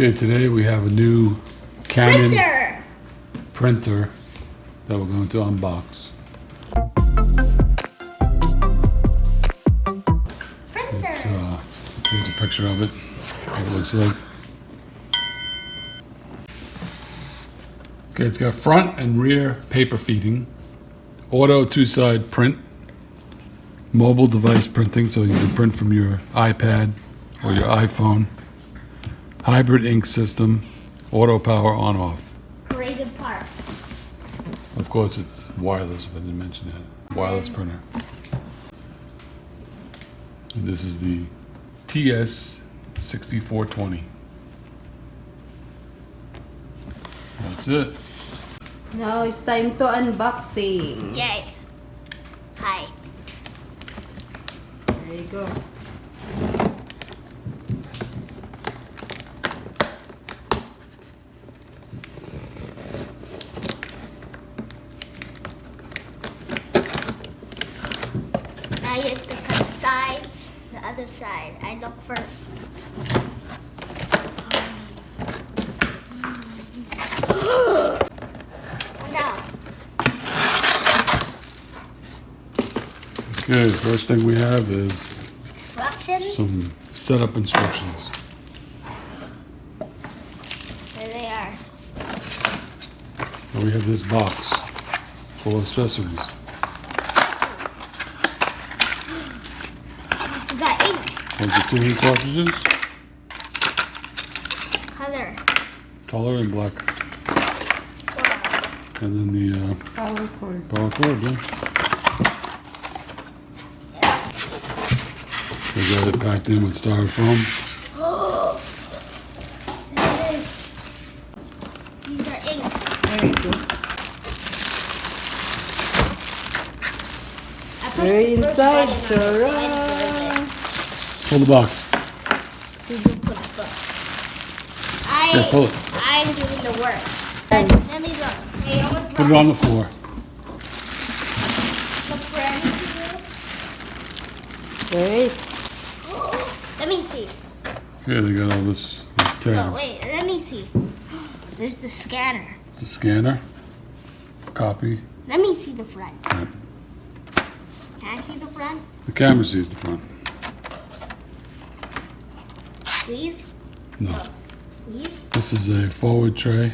Okay, today we have a new Canon printer that we're going to unbox. Here's a picture of it, what it looks like. Okay, it's got front and rear paper feeding, auto two-side print, mobile device printing, so you can print from your iPad or your iPhone, hybrid ink system, auto power on-off. Creative part. Of course, it's wireless, if I didn't mention that. Wireless printer. And this is the TS6420. That's it. Now it's time to unboxing. Yay. Hi. There you go. Now you have to cut the sides, the other side. I look first. No. Okay, the first thing we have is Instructions? some setup instructions. There they are. And we have this box full of accessories. We got ink. Those are 2 ink cartridges, color and black. And then the Power cord. power cord, yeah. We got it packed in with styrofoam. Oh, there it is. These are ink. There you go. I pushed They're the first inside. button on it, so I didn't Pull the box. put it. Put the books. Yeah, pull it. I'm doing the work. Let me look. Hey, almost Put it on the floor. Look where I need to There is. do. Let me see. Okay, they got all these Oh, tabs. wait. Let me see. There's the scanner. It's a scanner. Copy. Let me see the front. Right. Can I see the front? The camera sees the front. Please? No. Please? This is a forward tray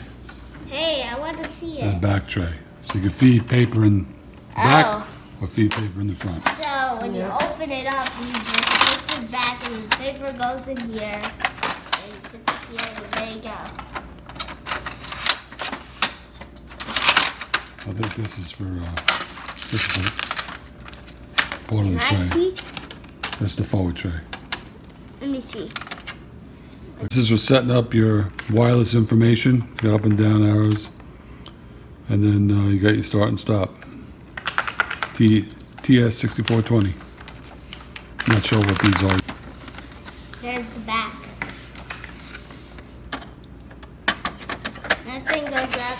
Hey, I want to see and a it. back tray. So you can feed paper in the back Oh. or feed paper in the front. So when you open it up, you just take this back and the paper goes in here. And you put this here and there you go. I think this is for this is a part of the Can I tray. see? That's the forward tray. Let me see. This is for setting up your wireless information. You got up and down arrows, and then you got your start and stop. TS6420. Not sure what these are. There's the back. That thing goes up.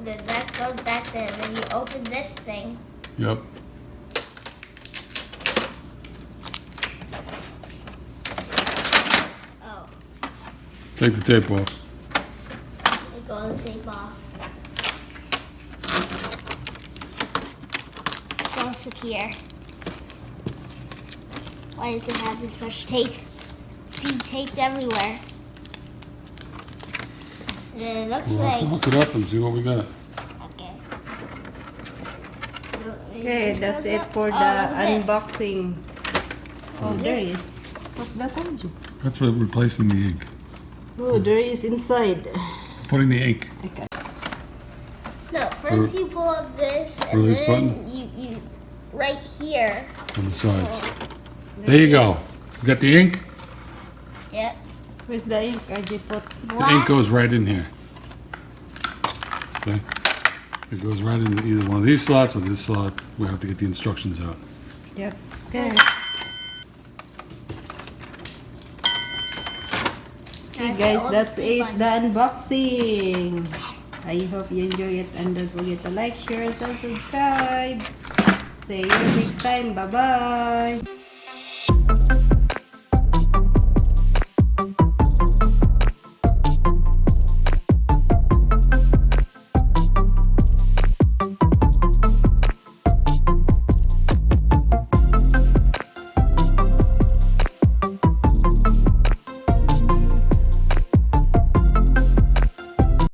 That goes back there. Then you open this thing. Yep. Oh, Take the tape off. they go the tape off. So secure. Why does it have this much tape? Being taped everywhere. And then it looks We'll have to like. hook it up and see what we got. Okay. Okay, that's it for the look at this. unboxing. Oh, there This. is. What's that on you? That's for replacing the ink. Oh, there is inside. Putting the ink. I got No, first you pull up this and Release then button? you right here. On the sides. There you go. You got the ink? Yep. Where's the ink? I did put. The ink goes right in here. Okay? It goes right in either one of these slots or this slot. We have to get the instructions out. Yep. Okay. Okay guys, that's it, the unboxing. I hope you enjoy it and don't forget to like, share, and subscribe. See you next time. Bye-bye.